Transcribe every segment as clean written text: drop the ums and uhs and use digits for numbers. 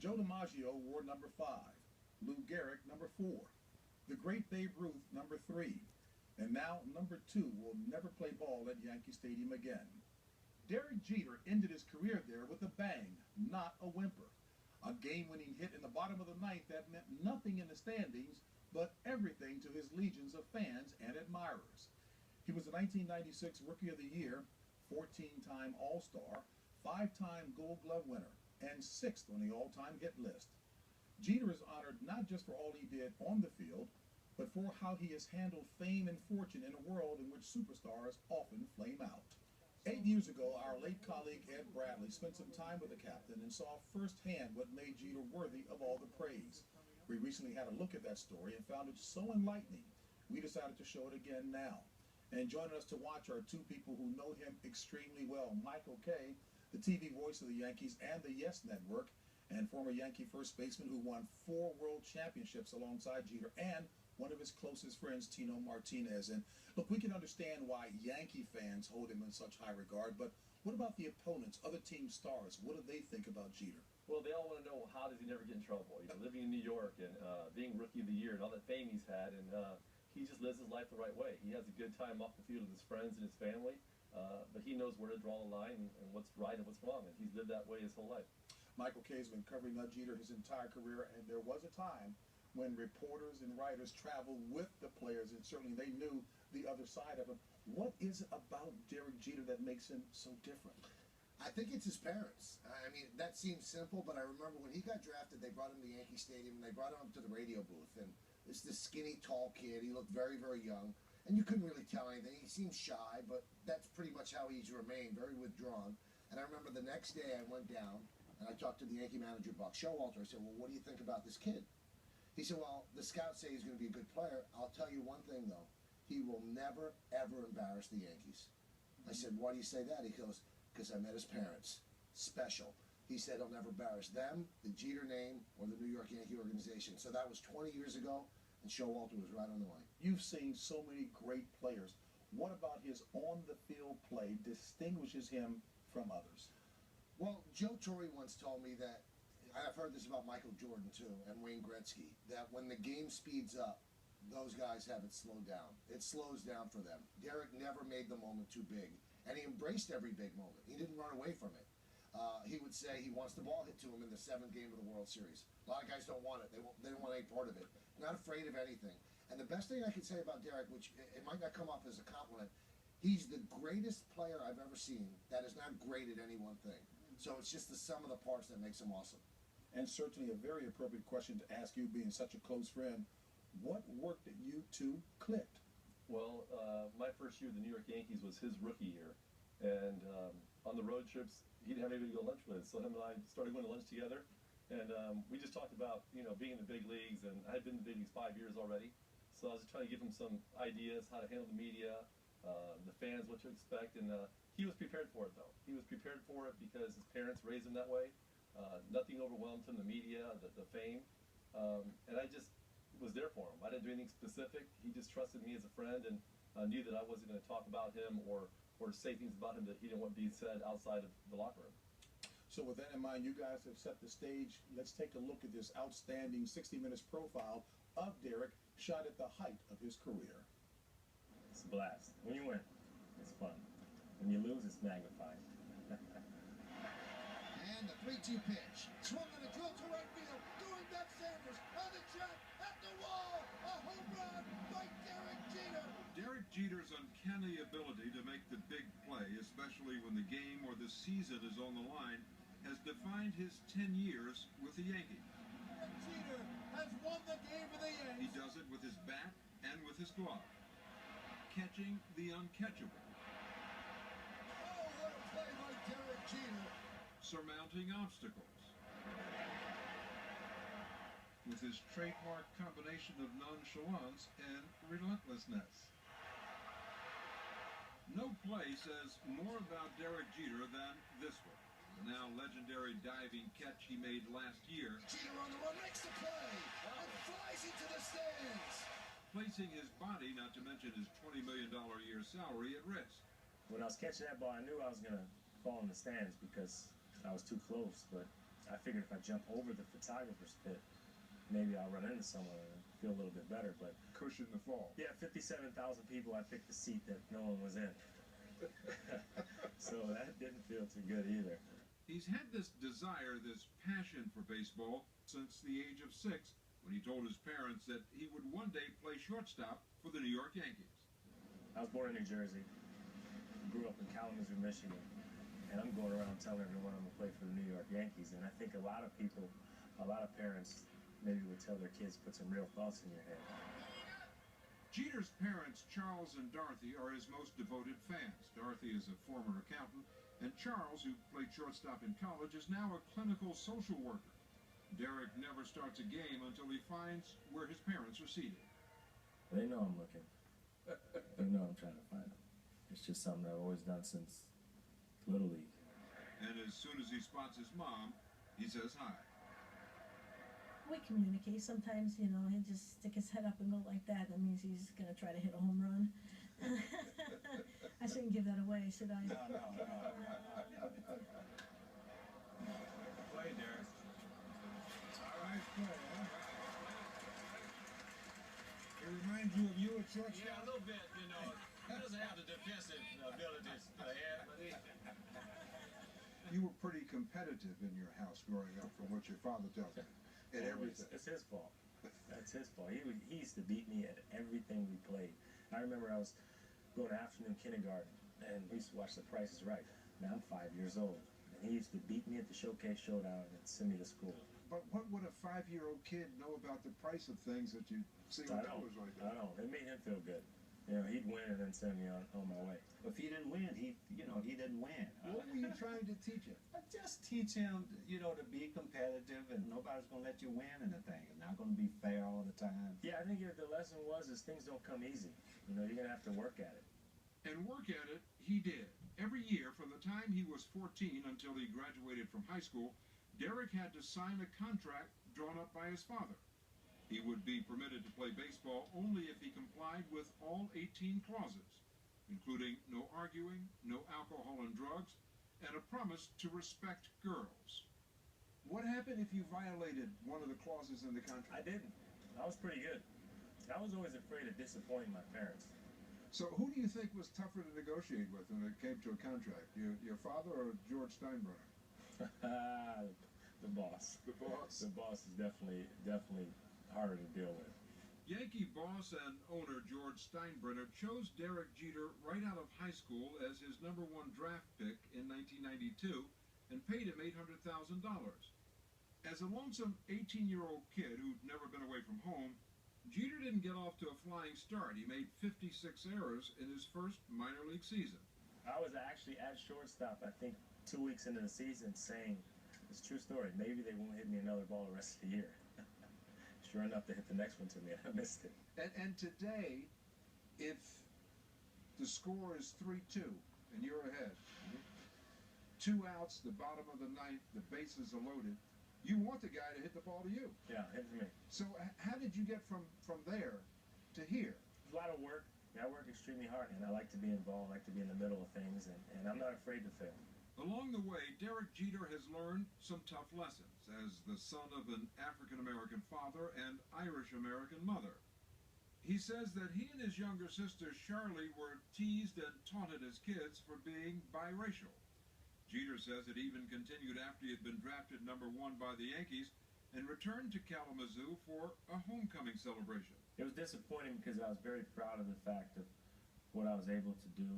Joe DiMaggio wore number 5, Lou Gehrig number 4, the great Babe Ruth number 3, and now number 2 will never play ball at Yankee Stadium again. Derek Jeter ended his career there with a bang, not a whimper. A game-winning hit in the bottom of the ninth that meant nothing in the standings, but everything to his legions of fans and admirers. He was the 1996 Rookie of the Year, 14-time All-Star, 5-time Gold Glove winner, and 6th on the all-time hit list. Jeter is honored not just for all he did on the field, but for how he has handled fame and fortune in a world in which superstars often flame out. 8 years ago, our late colleague Ed Bradley spent some time with the captain and saw firsthand what made Jeter worthy of all the praise. We recently had a look at that story and found it so enlightening, we decided to show it again now. And joining us to watch are two people who know him extremely well. Michael Kay, the TV voice of the Yankees and the Yes Network, and former Yankee first baseman who won 4 world championships alongside Jeter, and one of his closest friends, Tino Martinez. And look, we can understand why Yankee fans hold him in such high regard, but what about the opponents, other team stars? What do they think about Jeter? Well, they all want to know, how does he never get in trouble? You know, living in New York and being Rookie of the Year and all that fame he's had, and he just lives his life the right way. He has a good time off the field with his friends and his family, but he knows where to draw the line and what's right and what's wrong, and he's lived that way his whole life. Michael Kay's been covering Jeter his entire career, and there was a time when reporters and writers traveled with the players, and certainly they knew the other side of him. What is it about Derek Jeter that makes him so different? I think it's his parents. I mean, that seems simple, but I remember when he got drafted, they brought him to Yankee Stadium, and they brought him up to the radio booth, and it's this skinny, tall kid. He looked very, very young, and you couldn't really tell anything. He seemed shy, but that's pretty much how he's remained, very withdrawn. And I remember the next day I went down, and I talked to the Yankee manager, Buck Showalter. I said, well, what do you think about this kid? He said, well, the scouts say he's going to be a good player. I'll tell you one thing, though. He will never, ever embarrass the Yankees. I said, why do you say that? He goes, because I met his parents. Special. He said he'll never embarrass them, the Jeter name, or the New York Yankee organization. So that was 20 years ago, and Showalter was right on the line. You've seen so many great players. What about his on-the-field play distinguishes him from others? Well, Joe Torre once told me that, I've heard this about Michael Jordan too, and Wayne Gretzky, that when the game speeds up, those guys have it slowed down. It slows down for them. Derek never made the moment too big, and he embraced every big moment. He didn't run away from it. He would say he wants the ball hit to him in the 7th game of the World Series. A lot of guys don't want it. They don't want any part of it. Not afraid of anything. And the best thing I can say about Derek, which it might not come off as a compliment, he's the greatest player I've ever seen that is not great at any one thing. So it's just the sum of the parts that makes him awesome. And certainly a very appropriate question to ask you, being such a close friend. What worked that you two clicked? Well, my first year with the New York Yankees was his rookie year, and on the road trips, he didn't have anybody to go lunch with, so him and I started going to lunch together, and we just talked about, you know, being in the big leagues, and I had been in the big leagues 5 years already, so I was just trying to give him some ideas, how to handle the media, the fans, what to expect, and he was prepared for it, though. He was prepared for it because his parents raised him that way. Nothing overwhelmed him, the media, the fame, and I just was there for him. I didn't do anything specific. He just trusted me as a friend and knew that I wasn't going to talk about him or say things about him that he didn't want being said outside of the locker room. So with that in mind, you guys have set the stage. Let's take a look at this outstanding 60 Minutes profile of Derek, shot at the height of his career. It's a blast. When you win, it's fun. When you lose, it's magnified. And the 3-2 pitch. Swung on a drill to right field. Doing that Sanders on the track at the wall. A home run by Derek Jeter. Derek Jeter's uncanny ability to make the big play, especially when the game or the season is on the line, has defined his 10 years with the Yankees. Derek Jeter has won the game for the Yankees. He does it with his bat and with his glove, catching the uncatchable. Oh, what a play by Derek Jeter. Surmounting obstacles. With his trademark combination of nonchalance and relentlessness. No play says more about Derek Jeter than this one. The now legendary diving catch he made last year. Jeter on the run, makes the play, and flies into the stands. Placing his body, not to mention his $20 million a year salary, at risk. When I was catching that ball, I knew I was going to fall in the stands because I was too close, but I figured if I jump over the photographer's pit, maybe I'll run into someone and feel a little bit better. But Cushion the fall. yeah, 57,000 people, I picked the seat that no one was in. So that didn't feel too good either. He's had this desire, this passion for baseball since the age of 6, when he told his parents that he would one day play shortstop for the New York Yankees. I was born in New Jersey, grew up in Kalamazoo, Michigan, and I'm going around telling everyone I'm going to play for the New York Yankees. And I think a lot of people, a lot of parents maybe would tell their kids, put some real thoughts in your head. Jeter's parents, Charles and Dorothy, are his most devoted fans. Dorothy is a former accountant, and Charles, who played shortstop in college, is now a clinical social worker. Derek never starts a game until he finds where his parents are seated. They know I'm looking. They know I'm trying to find them. It's just something I've always done since Little League. And as soon as he spots his mom, he says hi. We communicate. Sometimes, you know, he'll just stick his head up and go like that. That means he's going to try to hit a home run. I shouldn't give that away, should I? No. Play, Derek. All right, play, huh? It reminds you of you at shortstop? Yeah, a little bit, you know. He doesn't have the defensive abilities to have, but he... You were pretty competitive in your house growing up, from what your father tells me. At everything. It's his fault. That's his fault. He used to beat me at everything we played. I remember I was going to afternoon kindergarten, and we used to watch The Price is Right. Now I'm 5 years old, and he used to beat me at the Showcase Showdown and send me to school. But what would a 5-year-old kid know about the price of things that you see on television like that? I don't. It made him feel good. You know, he'd win and then send me on my way. If he didn't win, he didn't win. What were you trying to teach him? Just teach him, to be competitive, and nobody's going to let you win anything. It's not going to be fair all the time. Yeah, I think the lesson was things don't come easy. You're going to have to work at it. And work at it, he did. Every year, from the time he was 14 until he graduated from high school, Derek had to sign a contract drawn up by his father. He would be permitted to play baseball only if he complied with all 18 clauses, including no arguing, no alcohol and drugs, and a promise to respect girls. What happened if you violated one of the clauses in the contract? I didn't. I was pretty good. I was always afraid of disappointing my parents. So who do you think was tougher to negotiate with when it came to a contract? Your father or George Steinbrenner? The boss. The boss? The boss is definitely harder to deal with. Yankee boss and owner George Steinbrenner chose Derek Jeter right out of high school as his #1 draft pick in 1992 and paid him $800,000. As a lonesome 18-year-old kid who'd never been away from home, Jeter didn't get off to a flying start. He made 56 errors in his first minor league season. I was actually at shortstop, I think, 2 weeks into the season saying, it's a true story, maybe they won't hit me another ball the rest of the year. Sure enough, they hit the next one to me, and I missed it. And today, if the score is 3-2 and you're ahead, 2 outs, the bottom of the ninth, the bases are loaded, you want the guy to hit the ball to you. Yeah, hit me. So how did you get from there to here? A lot of work. I work extremely hard, and I like to be involved, I like to be in the middle of things, and I'm not afraid to fail. Along the way, Derek Jeter has learned some tough lessons as the son of an African-American father and Irish-American mother. He says that he and his younger sister, Charlie, were teased and taunted as kids for being biracial. Jeter says it even continued after he had been drafted #1 by the Yankees and returned to Kalamazoo for a homecoming celebration. It was disappointing because I was very proud of the fact of what I was able to do,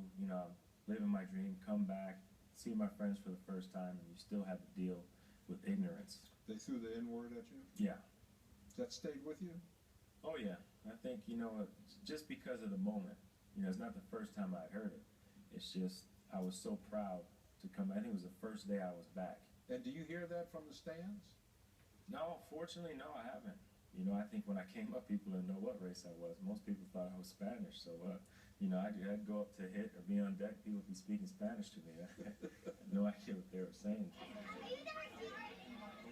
living my dream, come back, see my friends for the first time, and you still have to deal with ignorance. They threw the N-word at you? Yeah. That stayed with you? Oh, yeah. I think, just because of the moment, it's not the first time I'd heard it. It's just, I was so proud to come. I think it was the first day I was back. And do you hear that from the stands? No, fortunately, no, I haven't. I think when I came up, people didn't know what race I was. Most people thought I was Spanish, so, I'd go up to hit or be on deck, people would be speaking Spanish to me. I had no idea what they were saying.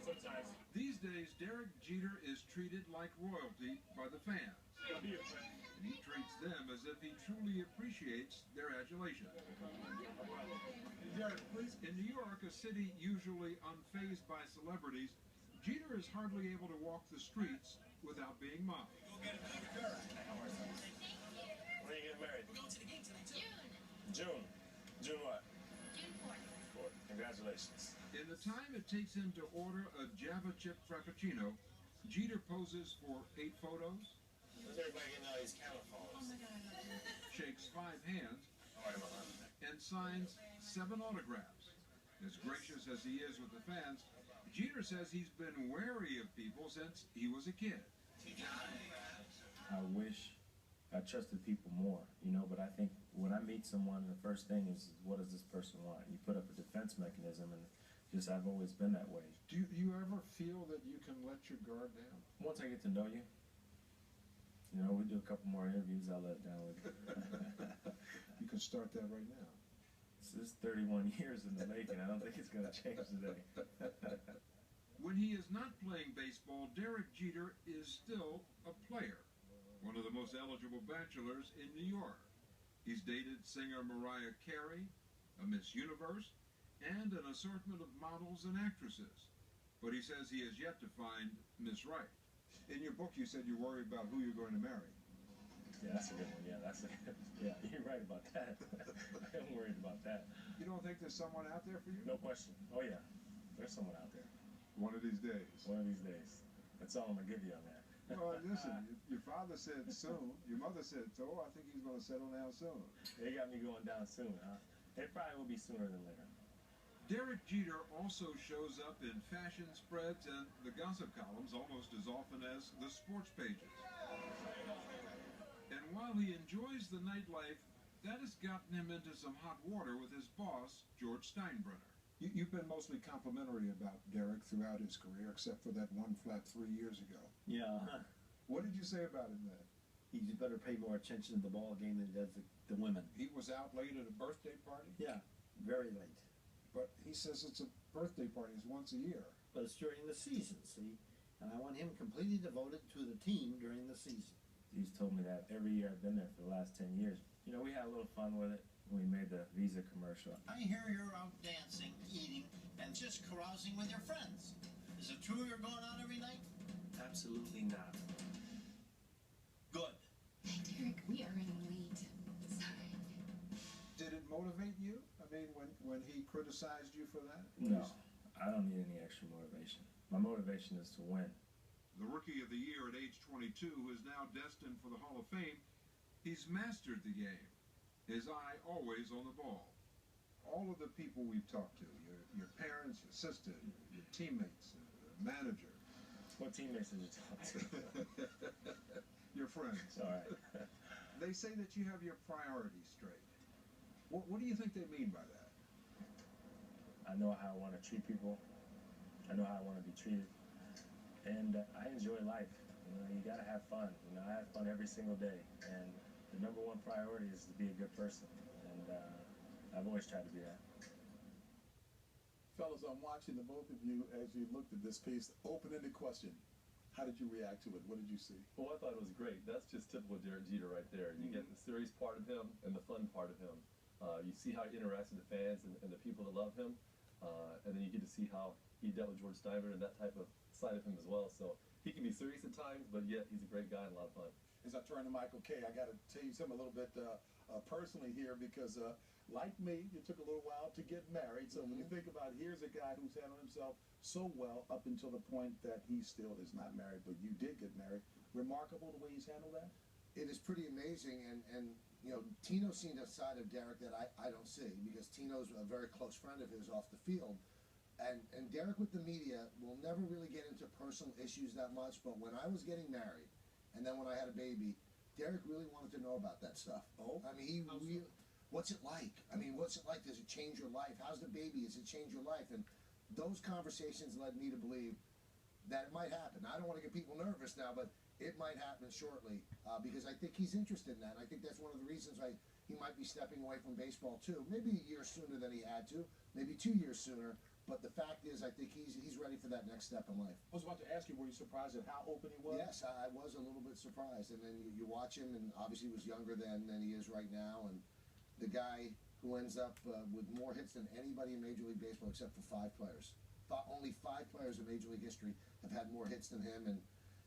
Sometimes. These days, Derek Jeter is treated like royalty by the fans. And he treats them as if he truly appreciates their adulation. In New York, a city usually unfazed by celebrities, Jeter is hardly able to walk the streets without being mobbed. When are you getting married? We're going to the game tonight, too. June. June what? June 4th. 4th. Congratulations. In the time it takes him to order a Java chip frappuccino, Jeter poses for 8 photos, Where's everybody getting all these camera phones? shakes 5 hands, All right, Mama. and signs 7 autographs. As gracious as he is with the fans, Jeter says he's been wary of people since he was a kid. I wish I trusted people more, you know, but I think when I meet someone, the first thing is, what does this person want? You put up a defense mechanism, and just I've always been that way. Do you ever feel that you can let your guard down? Once I get to know you, you know, we do a couple more interviews, I'll let it down with you. You can start that right now. This is 31 years in the making. I don't think it's going to change today. When he is not playing baseball, Derek Jeter is still a player, one of the most eligible bachelors in New York. He's dated singer Mariah Carey, a Miss Universe, and an assortment of models and actresses. But he says he has yet to find Miss Right. In your book, you said you worry about who you're going to marry. Yeah, that's a good one. Yeah, that's a good Yeah, you're right about that. I am worried about that. You don't think there's someone out there for you? No question. Oh, yeah. There's someone out there. One of these days. One of these days. That's all I'm going to give you on that. Well, listen, your father said soon. Your mother said so. I think he's going to settle down soon. They got me going down soon, huh? It probably will be sooner than later. Derek Jeter also shows up in fashion spreads and the gossip columns almost as often as the sports pages. And while he enjoys the nightlife, that has gotten him into some hot water with his boss, George Steinbrenner. You've been mostly complimentary about Derek throughout his career, except for that one flat 3 years ago. Yeah, What did you say about him then? he's better pay more attention to the ball game than he does the women. He was out late at a birthday party, Yeah, very late. but he says it's a birthday party. It's once a year. But it's during the season, see? And I want him completely devoted to the team during the season. He's told me that every year I've been there for the last 10 years. You know, we had a little fun with it when we made the Visa commercial. I hear you're out dancing, eating, and just carousing with your friends. Is it true you're going out every night? Absolutely not. Good. Hey, Derek, we are running late. Sorry. Did it motivate you? I mean, when he criticized you for that? No, I don't need any extra motivation. My motivation is to win. The Rookie of the Year at age 22, who is now destined for the Hall of Fame, he's mastered the game. His eye always on the ball. All of the people we've talked to, your parents, your sister, your teammates, manager. What teammates did you talk to? Your friends. All right. They say that you have your priorities straight. What do you think they mean by that? I know how I want to treat people. I know how I want to be treated. And I enjoy life. You know, you got to have fun. You know, I have fun every single day. And the number one priority is to be a good person. And I've always tried to be that. Fellas, I'm watching the both of you as you looked at this piece. Open-ended question. How did you react to it? What did you see? Well, I thought it was great. That's just typical Derek Jeter right there. You get the serious part of him and the fun part of him. You see how he interacts with the fans and the people that love him. And then you get to see how he dealt with George Steinbrenner and that type of side of him as well. So he can be serious at times, but yet he's a great guy and a lot of fun. As I turn to Michael Kay, I got to tell you something a little bit personally here because, like me, it took a little while to get married. So when you think about it, here's a guy who's handled himself so well up until the point that he still is not married, but you did get married. Remarkable the way he's handled that. It is pretty amazing, and you know, Tino's seen a side of Derek that I don't see, because Tino's a very close friend of his off the field. And Derek with the media will never really get into personal issues that much, but when I was getting married, and then when I had a baby, Derek really wanted to know about that stuff. Oh? I mean, he really, what's it like? I mean, what's it like? Does it change your life? How's the baby? Does it change your life? And those conversations led me to believe that it might happen. I don't want to get people nervous now, but it might happen shortly, because I think he's interested in that. I think that's one of the reasons why he might be stepping away from baseball too. Maybe a year sooner than he had to, maybe 2 years sooner, But the fact is, I think he's ready for that next step in life. I was about to ask you, were you surprised at how open he was? Yes, I was a little bit surprised. And then you watch him, and obviously he was younger than he is right now. And the guy who ends up with more hits than anybody in Major League Baseball except for 5 players. Only 5 players in Major League history have had more hits than him. And,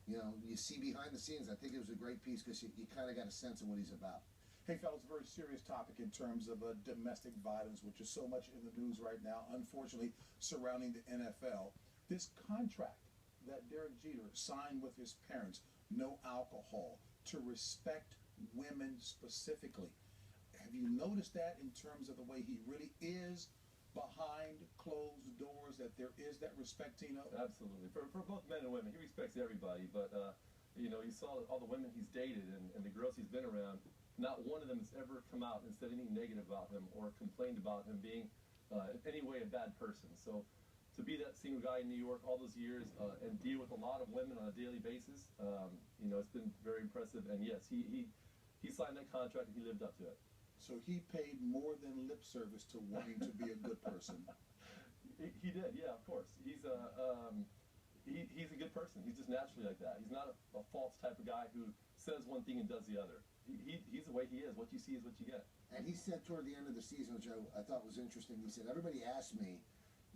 you know, you see behind the scenes, I think it was a great piece because you kind of got a sense of what he's about. Hey, fellas, a very serious topic in terms of domestic violence, which is so much in the news right now, unfortunately, surrounding the NFL. This contract that Derek Jeter signed with his parents, no alcohol, to respect women specifically. Have you noticed that in terms of the way he really is behind closed doors, that there is that respect, Tino? Absolutely. For both men and women, he respects everybody, but, you know, you saw all the women he's dated and the girls he's been around. Not one of them has ever come out and said anything negative about him or complained about him being in any way a bad person. So to be that single guy in New York all those years and deal with a lot of women on a daily basis, you know, it's been very impressive. And yes, he signed that contract and he lived up to it. So he paid more than lip service to wanting to be a good person. He did, yeah, of course. He's a good person. He's just naturally like that. He's not a false type of guy who says one thing and does the other. He's the way he is. What you see is what you get. And he said toward the end of the season, which I thought was interesting, he said, everybody asked me,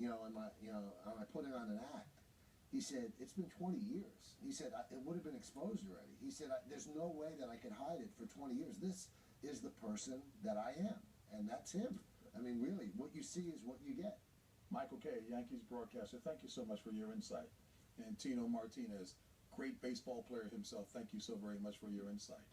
am I putting on an act? He said, it's been 20 years. He said, it would have been exposed already. He said, there's no way that I could hide it for 20 years. This is the person that I am, and that's him. I mean, really, what you see is what you get. Michael Kay, Yankees broadcaster, thank you so much for your insight. And Tino Martinez, great baseball player himself, thank you so very much for your insight.